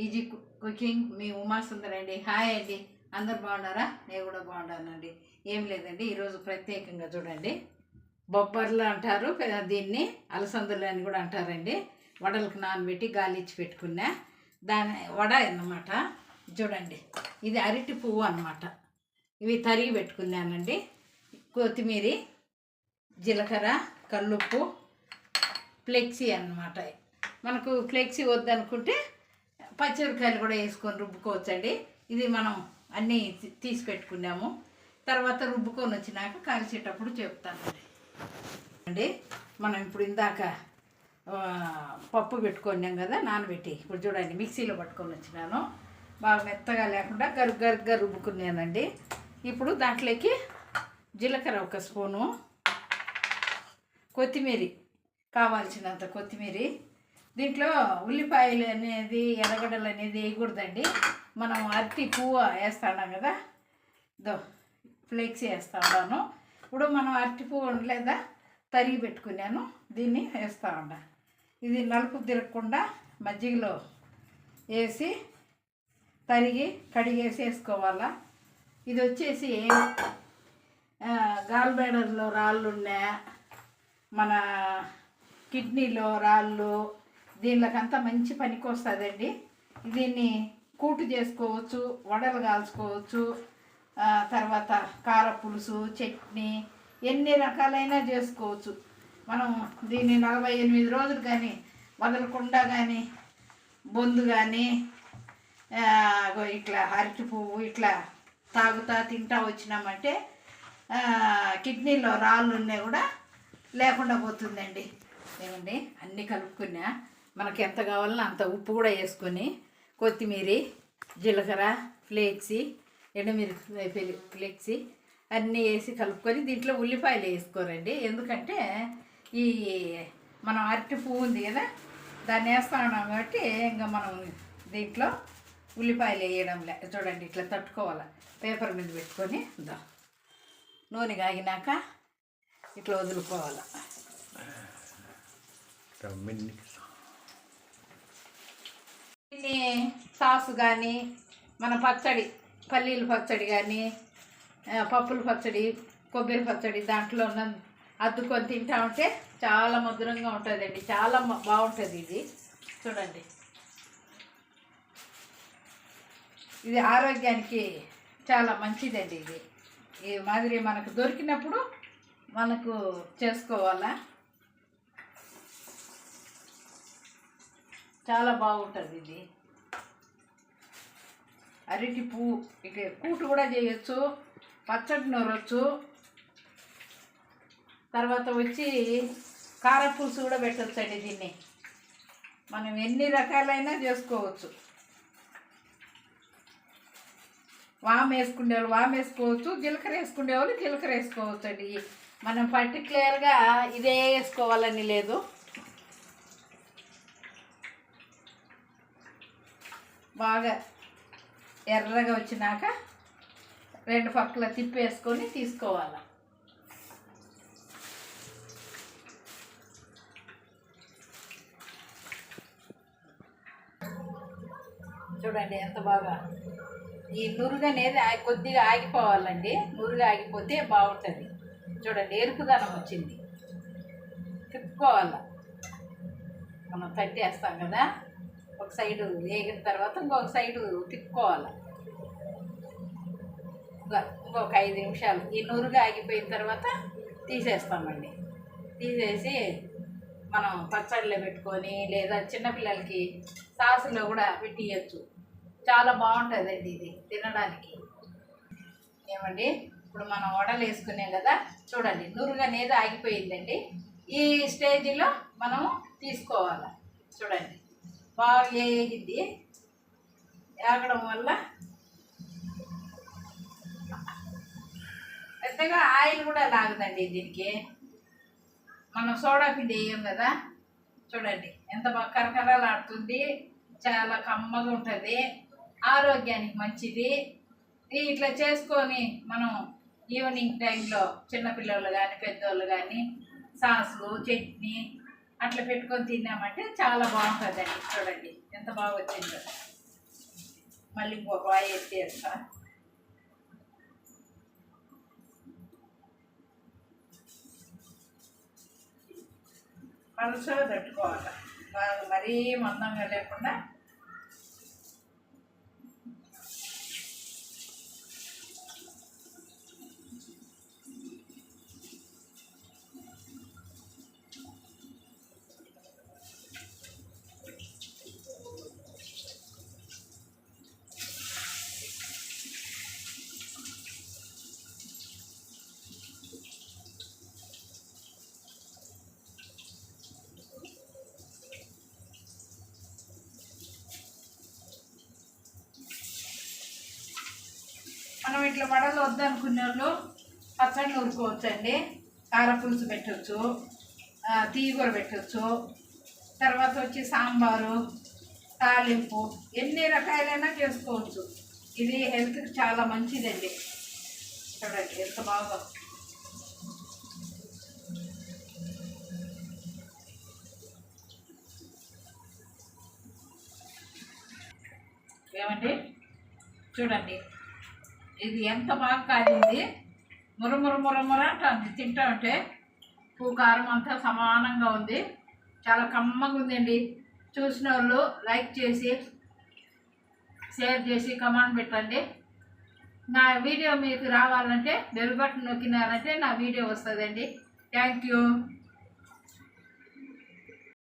Easy cooking మీ ఉమాసుందర్ అండి. Hi అండి, అందరు బాగున్నారా? నేను కూడా బాగున్నానండి. ఏం లేదండి, ఈరోజు ప్రత్యేకంగా చూడండి, బొబ్బర్లు అంటారు దీన్ని, అలసందలు అని కూడా అంటారండి. వడలకు నానబెట్టి గాలి ఇచ్చి పెట్టుకున్నా దాని వడ అన్నమాట. చూడండి, ఇది అరటి పువ్వు అన్నమాట. ఇవి తరిగి పెట్టుకున్నానండి. కొత్తిమీర, జీలకర్ర, కల్లుప్పు, ఫ్లెక్సీ అన్నమాట. మనకు ఫ్లెక్సీ వద్దనుకుంటే పచ్చిమిరకాయలు కూడా వేసుకొని రుబ్బుకోవచ్చండి. ఇది మనం అన్నీ తీసి పెట్టుకున్నాము. తర్వాత రుబ్బుకొని వచ్చినాక కాల్చేటప్పుడు చెప్తానండి అండి. మనం ఇప్పుడు ఇందాక పప్పు పెట్టుకున్నాం కదా నానబెట్టి, ఇప్పుడు చూడండి మిక్సీలో పట్టుకొని వచ్చినాను. బాగా మెత్తగా లేకుండా గరుగ్గా రుబ్బుకున్నానండి. ఇప్పుడు దాంట్లోకి జీలకర్ర ఒక స్పూను, కొత్తిమీర కావాల్సినంత కొత్తిమీర. దీంట్లో ఉల్లిపాయలు అనేది ఎర్రగడ్డలు అనేది వేయకూడదండి. మనం అరటి పువ్వు వేస్తాం కదా, ఫ్లేక్స్ వేస్తా ఉన్నాను. ఇప్పుడు మనం అరటి పువ్వు ఉండలేదా తరిగి పెట్టుకున్నాను, దీన్ని వేస్తా ఉన్నా. ఇది నలుపు తిరగకుండా మజ్జిగలో వేసి తరిగి కడిగేసి వేసుకోవాలా. ఇది వచ్చేసి గాల్బేడర్లో రాళ్ళు ఉన్నా, మన కిడ్నీలో రాళ్ళు, దీనికంతా మంచి పనికి వస్తుందండి. దీన్ని కూటు చేసుకోవచ్చు, వడలు కాల్చుకోవచ్చు, తర్వాత కార పులుసు, చట్నీ, ఎన్ని రకాలైనా చేసుకోవచ్చు. మనం దీన్ని 48 రోజులు కానీ వదలకుండా కానీ బొందు కానీ ఇట్లా అరటి పువ్వు ఇట్లా తాగుతా తింటా వచ్చినామంటే కిడ్నీలో రాళ్ళు ఉన్నాయి కూడా లేకుండా పోతుందండి. ఏమండి, అన్నీ కలుపుకున్నా. మనకి ఎంత కావాలన్నా అంత ఉప్పు కూడా వేసుకొని, కొత్తిమీర, జీలకర్ర, ఫ్లేక్సీ, ఎండుమిరపకాయ ఫ్లేక్సీ అన్నీ వేసి కలుపుకొని దీంట్లో ఉల్లిపాయలు వేసుకోరండి. ఎందుకంటే ఈ మనం అరటి పువ్వు ఉంది కదా దాన్ని వేస్తా ఉన్నాం కాబట్టి ఇంకా మనం దీంట్లో ఉల్లిపాయలు వేయడం లే. చూడండి, ఇట్లా తట్టుకోవాలి, పేపర్ మీద పెట్టుకొని నూనె కాగినాక ఇట్లా వదులుకోవాలి. దీన్ని సాసు కానీ మన పచ్చడి, పల్లీల పచ్చడి కానీ, పప్పుల పచ్చడి, కొబ్బరి పచ్చడి దాంట్లో అద్దుకొని తింటా ఉంటే చాలా మధురంగా ఉంటుందండి. చాలా బాగుంటుంది ఇది. చూడండి, ఇది ఆరోగ్యానికి చాలా మంచిదండి. ఇది ఈ మాదిరి మనకు దొరికినప్పుడు మనకు చేసుకోవాలా, చాలా బాగుంటుంది ఇది. అరటి పువ్వు ఇక కూటు కూడా చేయొచ్చు, పచ్చడి నూరొచ్చు, తర్వాత వచ్చి కార పులుసు కూడా పెట్టొచ్చండి. దీన్ని మనం ఎన్ని రకాలైనా చేసుకోవచ్చు. వాము వేసుకునేవాళ్ళు వాము వేసుకోవచ్చు, జీలకర్ర వేసుకునేవాళ్ళు జీలకర్ర వేసుకోవచ్చు అండి. మనం పర్టికులర్గా ఇదే వేసుకోవాలని లేదు. బాగా ఎర్రగా వచ్చినాక 2 పక్కల తిప్పేసుకొని తీసుకోవాలి. చూడండి ఎంత బాగా ఈ నురుగు అనేది కొద్దిగా ఆగిపోవాలండి. నురుగు ఆగిపోతే బాగుంటుంది. చూడండి, ఎరుపుదనం వచ్చింది. తిప్పుకోవాలి. మనం తట్టేస్తాం కదా, ఒక సైడు వేగిన తర్వాత ఇంకొక సైడు తిప్పుకోవాలి. ఇంకొక 5 నిమిషాలు ఈ నురుగు ఆగిపోయిన తర్వాత తీసేస్తామండి. తీసేసి మనం పచ్చడిలో పెట్టుకొని లేదా చిన్నపిల్లలకి సాసులో కూడా పెట్టియచ్చు. చాలా బాగుంటుందండి ఇది తినడానికి. ఏమండి, ఇప్పుడు మనం వడలు వేసుకున్నాం కదా, చూడండి నురుగు అనేది ఆగిపోయిందండి. ఈ స్టేజ్లో మనము తీసుకోవాలి. చూడండి, బాగా వేగిద్ది. వేగడం వల్ల పెద్దగా ఆయిల్ కూడా లాగదండి దీనికి. మనం సోడా పిండి వేయం కదా. చూడండి ఎంత బాగా కరకరలాడుతుంది, చాలా కమ్మగా ఉంటుంది, ఆరోగ్యానికి మంచిది. ఇట్లా చేసుకొని మనం ఈవినింగ్ టైంలో చిన్నపిల్లలు కానీ పెద్దోళ్ళు కానీ సాసులు, చట్నీ అట్లా పెట్టుకొని తిన్నామంటే చాలా బాగుంటుందండి. చూడండి ఎంత బాగా వచ్చిందో. మళ్ళీ ఇంకో వాయి ఎత్తేస్తా. పలుచగా తట్టుకోవాలి, బాగా మరీ మందంగా లేకుండా. మనం ఇట్లా వడలు వద్దనుకునే వాళ్ళు పచ్చడి నూరుకోవచ్చండి, కారపులుసు పెట్టవచ్చు, తీగూర పెట్టవచ్చు, తర్వాత వచ్చి సాంబారు, తాలింపు, ఎన్ని రకాలైనా చేసుకోవచ్చు. ఇది హెల్త్కి చాలా మంచిదండి. చూడండి ఎంత బాగా. ఏమండి చూడండి ఇది ఎంత బాగా కాలింది, మురముర అంటుంది. తింటా ఉంటే ఉప్పు కారం అంతా సమానంగా ఉంది, చాలా కమ్మగా ఉందండి. చూసిన వాళ్ళు లైక్ చేసి షేర్ చేసి కమెంట్ పెట్టండి. నా వీడియో మీకు రావాలంటే బెల్ బటన్ నొక్కినారంటే నా వీడియో వస్తుందండి. Thank you.